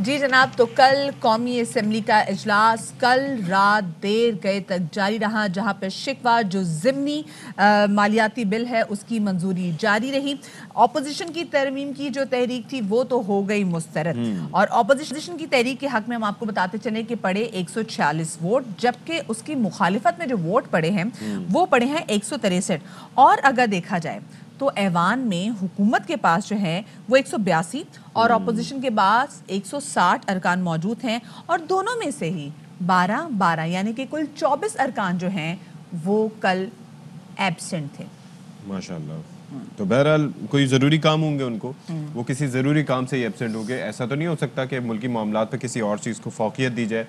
جی جناب، تو کل قومی اسمبلی کا اجلاس کل رات دیر گئے تک جاری رہا، جہاں پر شکوہ جو ضمنی مالیاتی بل ہے اس کی منظوری جاری رہی۔ اپوزیشن کی ترمیم کی جو تحریک تھی وہ تو ہو گئی مسترد، اور اپوزیشن کی تحریک کے حق میں ہم آپ کو بتاتے چلیں کہ پڑے 146 ووٹ، جبکہ اس کی مخالفت میں جو ووٹ پڑے ہیں وہ پڑے ہیں 163۔ اور اگر دیکھا جائے تو ایوان میں حکومت کے پاس جو ہے وہ 182 اور اپوزیشن کے پاس 160 ارکان موجود ہیں، اور دونوں میں سے ہی 12 یعنی کہ کل 24 ارکان جو ہیں وہ کل ایبسنٹ تھے۔ ماشاءاللہ۔ تو بہرحال کوئی ضروری کام ہوں گے ان کو، وہ کسی ضروری کام سے ہی ایبسنٹ ہوں گے۔ ایسا تو نہیں ہو سکتا کہ ملکی معاملات پہ کسی اور چیز کو فوقیت دی جائے۔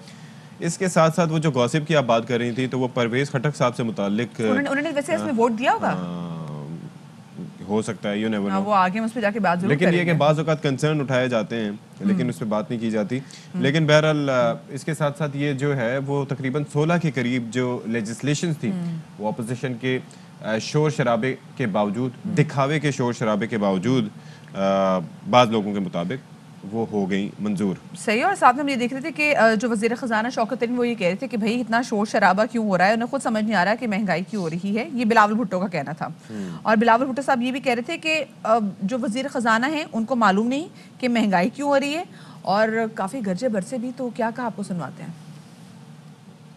اس کے ساتھ ساتھ وہ جو گوسپ کی آپ بات کر رہی تھی تو وہ پرویز خٹک صاحب سے متعلق انہوں نے ویسے اس میں ووٹ دیا ہوگا، ہو سکتا ہے، یو نیور نو، وہ آگے اس پہ جا کے بات ضرور لیکن کریں یہ کہ گے۔ بعض اوقات کنسرن اٹھائے جاتے ہیں لیکن اس پہ بات نہیں کی جاتی۔ لیکن بہرحال اس کے ساتھ ساتھ یہ جو ہے وہ تقریباً 16 کے قریب جو لیجسلیشنز تھی وہ اپوزیشن کے شور شرابے کے باوجود، دکھاوے کے شور شرابے کے باوجود، بعض لوگوں کے مطابق وہ ہو گئی منظور۔ صحیح، اور ساتھ میں ہم یہ دیکھ رہے تھے کہ جو وزیر خزانہ شوکت طرین وہ یہ کہہ رہے تھے کہ بھائی اتنا شور شرابہ کیوں ہو رہا ہے، انہیں خود سمجھ نہیں آ رہا کہ مہنگائی کیوں ہو رہی ہے۔ یہ بلاول بھٹو کا کہنا تھا، اور بلاول بھٹو صاحب یہ بھی کہہ رہے تھے کہ جو وزیر خزانہ ہیں ان کو معلوم نہیں کہ مہنگائی کیوں ہو رہی ہے، اور کافی گرجے برسے بھی۔ تو کیا کہا، آپ کو سنواتے ہیں۔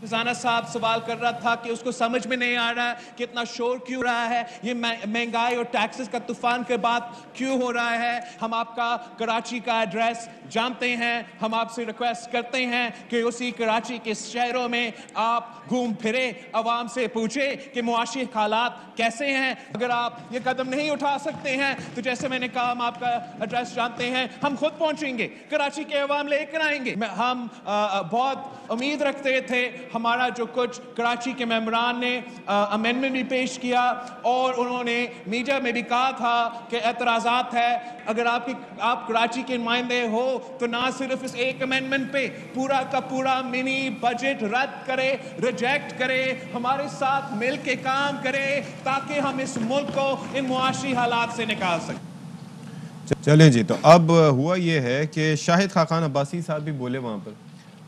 خزانہ صاحب سوال کر رہا تھا کہ اس کو سمجھ میں نہیں آ رہا ہے کہ اتنا شور کیوں رہا ہے، یہ مہنگائی اور ٹیکسز کا طوفان کے بعد کیوں ہو رہا ہے۔ ہم آپ کا کراچی کا ایڈریس جانتے ہیں، ہم آپ سے ریکویسٹ کرتے ہیں کہ اسی کراچی کے شہروں میں آپ گھوم پھرے، عوام سے پوچھے کہ معاشی حالات کیسے ہیں۔ اگر آپ یہ قدم نہیں اٹھا سکتے ہیں تو جیسے میں نے کہا، ہم آپ کا ایڈریس جانتے ہیں، ہم خود پہنچیں گے، کراچی کے عوام لے کر آئیں گے۔ ہم بہت امید رکھتے تھے، ہمارا جو کچھ کراچی کے ممبران نے امینڈمنٹ بھی پیش کیا، اور انہوں نے میڈیا میں بھی کہا تھا کہ اعتراضات ہے۔ اگر آپ کراچی کے نمائندے ہو تو نہ صرف اس ایک امینڈمنٹ پہ پورا کا پورا منی بجٹ رد کرے، ریجیکٹ کرے، ہمارے ساتھ مل کے کام کرے تاکہ ہم اس ملک کو ان معاشی حالات سے نکال سکیں۔ چلیں جی، تو اب ہوا یہ ہے کہ شاہد خاقان عباسی صاحب بھی بولے وہاں پر،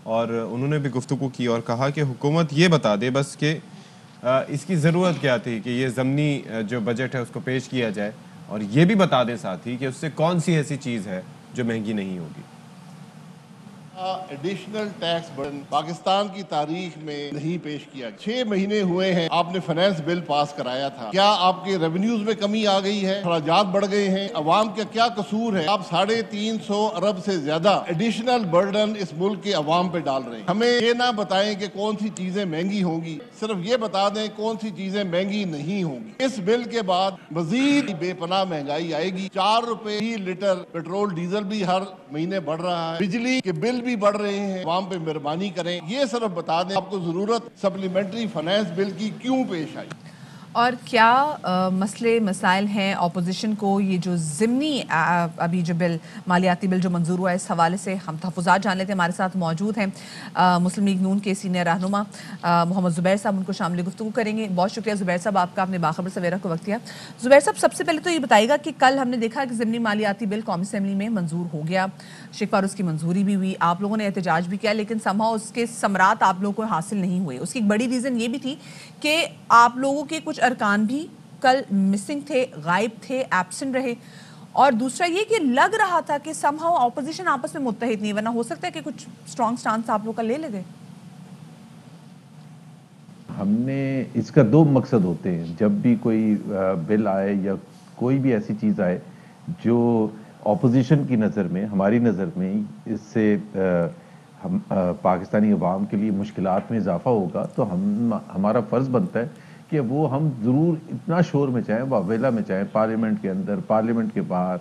اور انہوں نے بھی گفتگو کی اور کہا کہ حکومت یہ بتا دے بس کہ اس کی ضرورت کیا تھی کہ یہ ضمنی جو بجٹ ہے اس کو پیش کیا جائے، اور یہ بھی بتا دیں ساتھ ہی کہ اس سے کون سی ایسی چیز ہے جو مہنگی نہیں ہوگی۔ ایڈیشنل ٹیکس برڈن پاکستان کی تاریخ میں نہیں پیش کیا۔ 6 مہینے ہوئے ہیں آپ نے فائنانس بل پاس کرایا تھا، کیا آپ کے ریونیوز میں کمی آ گئی ہے، اخراجات بڑھ گئے ہیں، عوام کا کیا قصور ہے؟ آپ 350 ارب سے زیادہ ایڈیشنل برڈن اس ملک کے عوام پہ ڈال رہے ہیں۔ ہمیں یہ نہ بتائیں کہ کون سی چیزیں مہنگی ہوں گی، صرف یہ بتا دیں کون سی چیزیں مہنگی نہیں ہوں گی۔ اس بل کے بعد مزید بے پناہ مہنگائی آئے گی۔ 4 روپے ہی لیٹر پیٹرول ڈیزل بھی ہر مہینے بڑھ رہا ہے، بجلی کے بل بھی بڑھ رہے ہیں۔ عوام پہ مہربانی کریں، یہ صرف بتا دیں آپ کو ضرورت سپلیمنٹری فائنانس بل کی کیوں پیش آئی۔ اور کیا مسئلے مسائل ہیں اپوزیشن کو، یہ جو ضمنی ابھی جو بل مالیاتی بل جو منظور ہوا ہے، اس حوالے سے ہم تحفظات جان لیتے ہیں۔ ہمارے ساتھ موجود ہیں مسلم لیگ نون کے سینئر رہنما محمد زبیر صاحب، ان کو شامل گفتگو کریں گے۔ بہت شکریہ زبیر صاحب آپ کا، آپ نے باخبر سویرا کو وقت دیا۔ زبیر صاحب، سب سے پہلے تو یہ بتائیے گا کہ کل ہم نے دیکھا کہ ضمنی مالیاتی بل قومی اسمبلی میں منظور ہو گیا، شکوہ اس کی منظوری بھی ہوئی، آپ لوگوں نے احتجاج بھی کیا، لیکن سمہاؤ اس کے ثمرات آپ لوگوں کو حاصل نہیں ہوئے۔ اس کی ایک بڑی ریزن یہ بھی تھی کہ آپ لوگوں کے کچھ ارکان بھی کل مسنگ تھے، غائب تھے، ایبسنٹ رہے، اور دوسرا یہ کہ لگ رہا تھا کہ سمہاؤ اپوزیشن آپس میں متحد نہیں، ورنہ ہو سکتا ہے کہ کچھ سٹرونگ سٹانس آپ لوگ کا لے لیتے۔ ہم نے اس کا 2 مقصد ہوتے ہیں، جب بھی کوئی بل آئے یا کوئی بھی ایسی چیز آئے جو اپوزیشن کی نظر میں، ہماری نظر میں اس سے ہم پاکستانی عوام کے لیے مشکلات میں اضافہ ہوگا، تو ہمارا فرض بنتا ہے کہ وہ ہم ضرور اتنا شور میں چاہیں، واویلا میں چاہیں، پارلیمنٹ کے اندر، پارلیمنٹ کے باہر،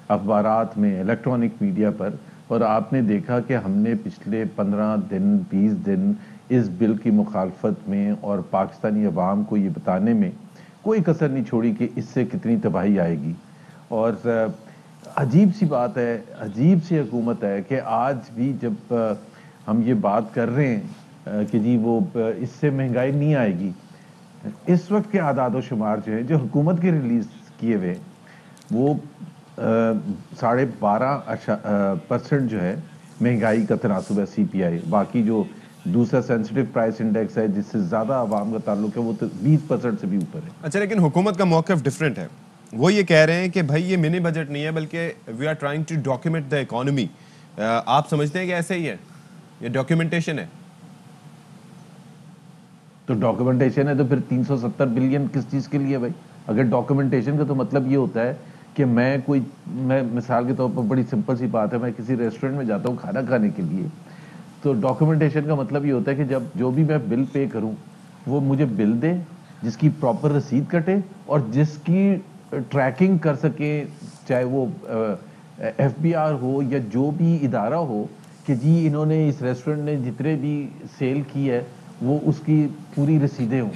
اخبارات میں، الیکٹرانک میڈیا پر۔ اور آپ نے دیکھا کہ ہم نے پچھلے 15 دن 20 دن اس بل کی مخالفت میں اور پاکستانی عوام کو یہ بتانے میں کوئی کسر نہیں چھوڑی کہ اس سے کتنی تباہی آئے گی۔ اور عجیب سی بات ہے، عجیب سی حکومت ہے کہ آج بھی جب ہم یہ بات کر رہے ہیں کہ جی وہ اس سے مہنگائی نہیں آئے گی، اس وقت کے اعداد و شمار جو ہیں جو حکومت کے ریلیز کیے ہوئے وہ 12.5% جو ہے महंगाई का तनासुब है CPI, बाकी जो दूसरा सेंसिटिव प्राइस इंडेक्स है जिससे ज़्यादा आवाम का ताल्लुक है वो तो 20% से भी ऊपर है। अच्छा, लेकिन हुकूमत का मौक़िफ़ डिफरेंट है। वो ये कह रहे हैं कि भाई ये मिनी बजट नहीं है बल्कि we are trying to document the economy. आप समझते हैं कि ऐसा ही है, ये डॉक्यूमेंटेशन है? तो डॉक्यूमेंटेशन है तो फिर 370 बिलियन किस चीज़ के लिए भाई? अगर डॉक्यूमेंटेशन का तो मतलब ये होता है कि मैं मिसाल के तौर पर बड़ी सिंपल सी बात है, मैं किसी रेस्टोरेंट में जाता हूँ खाना खाने के लिए, तो डॉक्यूमेंटेशन का मतलब ये होता है कि जब जो भी मैं बिल पे करूँ वो मुझे बिल दे जिसकी प्रॉपर रसीद कटे और जिसकी ट्रैकिंग कर सके, चाहे वो FBR हो या जो भी इदारा हो कि जी इन्होंने इस रेस्टोरेंट ने जितने भी सेल की है वो उसकी पूरी रसीदें हों।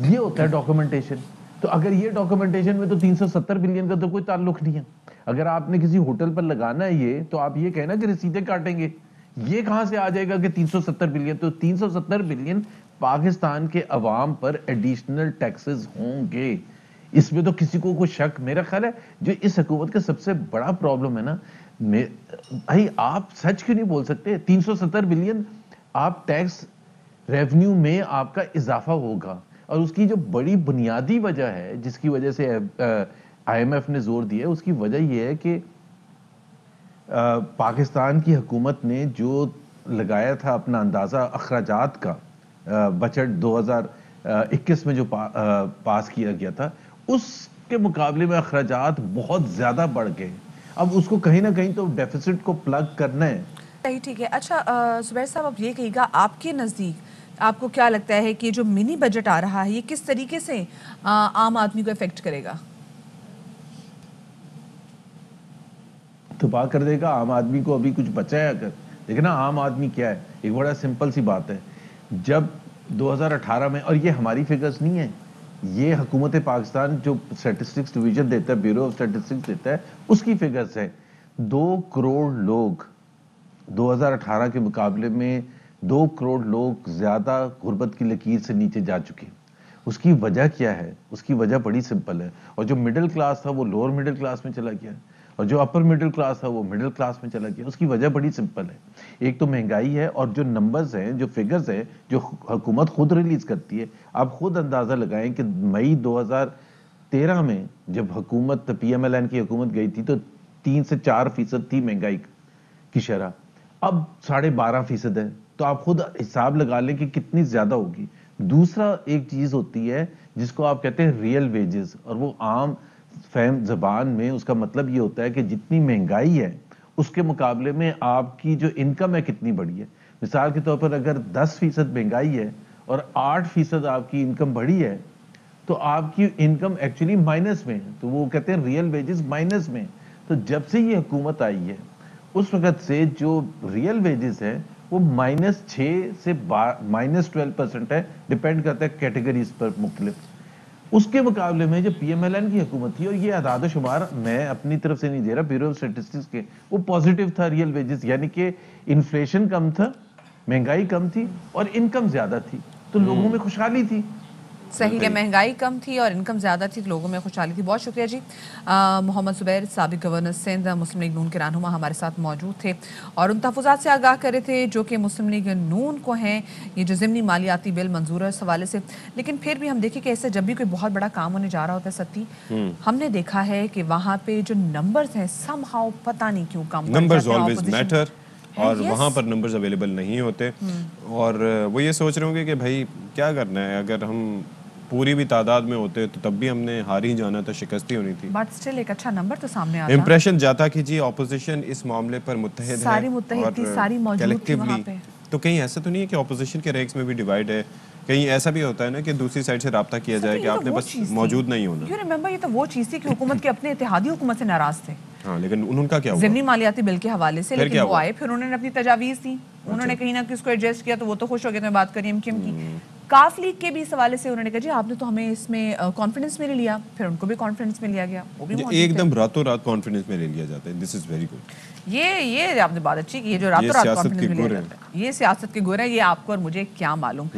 ये होता है डॉक्यूमेंटेशन। तो अगर ये डॉक्यूमेंटेशन में तो 370 बिलियन का तो कोई ताल्लुक नहीं है। अगर आपने किसी होटल पर लगाना है ये, तो आप ये कहना कि रसीदें काटेंगे, ये कहां से आ जाएगा कि 370 बिलियन? तो 370 बिलियन पाकिस्तान के अवाम पर एडिशनल टैक्सेस होंगे, इसमें तो किसी को कोई शक। मेरा ख्याल है जो इस हुकूमत का सबसे बड़ा प्रॉब्लम है ना, भाई आप सच क्यों नहीं बोल सकते? 370 बिलियन आप टैक्स रेवेन्यू में आपका इजाफा होगा, और उसकी जो बड़ी बुनियादी वजह है जिसकी वजह से IMF ने जोर दिया है, उसकी वजह यह है कि पाकिस्तान की हुकूमत ने जो लगाया था अपना अंदाज़ा अखराजात का, बजट 2021 में जो पास किया गया था, उसके मुकाबले में अखराजात बहुत ज़्यादा बढ़ गए। अब उसको कहीं ना कहीं तो डेफिसिट को प्लग करना है। सही, ठीक है। अच्छा जुबैर साहब, अब ये कहिएगा, आपके नज़दीक आपको क्या लगता है कि जो मिनी बजट आ रहा है ये किस तरीके से आम आदमी को इफेक्ट करेगा? तबाह कर देगा आम आदमी को। अभी कुछ बचा है अगर देखना, आम आदमी क्या है, एक बड़ा सिंपल सी बात है। जब 2018 में, और ये हमारी फिगर्स नहीं है, ये हुकूमत पाकिस्तान जो स्टैटिस्टिक्स डिवीजन देता है, ब्यूरो ऑफ स्टैटिस्टिक्स देता है, उसकी फिगर्स है। 2 करोड़ लोग 2018 के मुकाबले में 2 करोड़ लोग ज्यादा गुर्बत की लकीर से नीचे जा चुके। उसकी वजह क्या है? उसकी वजह बड़ी सिंपल है। और जो मिडिल क्लास था वो लोअर मिडिल क्लास में चला गया, और जो अपर मिडिल क्लास था वो मिडिल क्लास में चला गया। उसकी वजह बड़ी सिंपल है, एक तो महंगाई है, और जो नंबर्स हैं, जो फिगर्स हैं जो हुकूमत खुद रिलीज करती है, आप खुद अंदाजा लगाएं कि मई 2013 में जब हुकूमत PMLN की हुकूमत गई थी तो 3 से 4% थी महंगाई की शरह, अब 12.5% है। तो आप खुद हिसाब लगा लें कि कितनी ज्यादा होगी। दूसरा एक चीज होती है जिसको आप कहते हैं रियल वेजेस, और वो आम फहम जबान में उसका मतलब ये होता है कि जितनी महंगाई है उसके मुकाबले में आपकी जो इनकम है कितनी बढ़ी है। मिसाल के तौर पर अगर 10% महंगाई है और 8% आपकी इनकम बढ़ी है, तो आपकी इनकम एक्चुअली माइनस में है, तो वो कहते हैं रियल वेजेस माइनस में। तो जब से ये हुकूमत आई है उस वक्त से जो रियल वेजेस है वो -6 से -12% है, डिपेंड करता है कैटेगरीज पर मुख्तलिफ। उसके मुकाबले में जो PMLN की हुकूमत थी, और ये आदाद शुमार मैं अपनी तरफ से नहीं दे रहा, ब्यूरो ऑफ स्टैटिस्टिक्स के, वो पॉजिटिव था रियल वेजेस, यानी कि इन्फ्लेशन कम था, महंगाई कम थी और इनकम ज्यादा थी, तो लोगों में खुशहाली थी। सही है, महंगाई कम थी और इनकम ज़्यादा थी, लोगों में खुशहाली थी। बहुत शुक्रिया जी। मोहम्मद ज़ुबैर, साबिक गवर्नर सिंध, मुस्लिम लीग नून के रहनुमा, हमारे साथ मौजूद थे और उन तहफ़्फ़ुज़ात से आगाह कर रहे थे जो कि मुस्लिम लीग नून को हैं, ये जो ज़िमनी मालियाती बिल मंजूर है उस हवाले से। लेकिन फिर भी हम देखें कि ऐसे जब भी कोई बहुत बड़ा काम होने जा रहा होता है सत्ती, हमने देखा है कि वहाँ पे जो नंबर्स हैं समहाउ पता नहीं क्यों कम, नंबर्स ऑलवेज मैटर, और वहाँ पर नंबर्स अवेलेबल नहीं होते, और वो ये सोच रहे होंगे कि भाई क्या करना है, अगर हम पूरी भी तादाद में होते तो तब भी हमने हार ही जाना था, शिकस्त ही होनी थी। बट स्टिल एक अच्छा नंबर तो सामने आता, इंप्रेशन जाता कि जी ऑपोजिशन इस मामले पर मुत्तहिद है, सारी मुत्तहिद थी, सारी मौजूद थी वहाँ पे। तो कहीं ऐसा तो नहीं है कि ऑपोजिशन के रेक्स में भी डिवाइड है? कहीं ऐसा भी होता है ना कि दूसरी साइड से राब्ता किया जाए कि आपने बस मौजूद नहीं होना। यू रिमेंबर, ये तो वो चीज़ थी कि हुकूमत के अपने इत्तेहादी हुकूमत से नाराज थे। हाँ, लेकिन उनका क्या हुआ? ज़िमनी मालियाती बिल के हवाले से, लेकिन वो आए, फिर उन्होंने अपनी तजावीज़ दी, उन्होंने कहीं ना कहीं उसको एडजस्ट किया, तो वो तो खुश हो गए। मैं बात करी MQM की, काफ लीग के भी इस हवाले से उन्होंने कहा जी आपने तो हमें इसमें कॉन्फिडेंस में ले लिया, फिर उनको भी कॉन्फिडेंस में लिया गया, वो भी एकदम रातों रात कॉन्फिडेंस में ले लिया जाता है। This is very good. ये आपने बात अच्छी की, ये जो रातों रात कॉन्फिडेंस में लिया जाता है, ये सियासत के गुर है, ये आपको और मुझे क्या मालूम।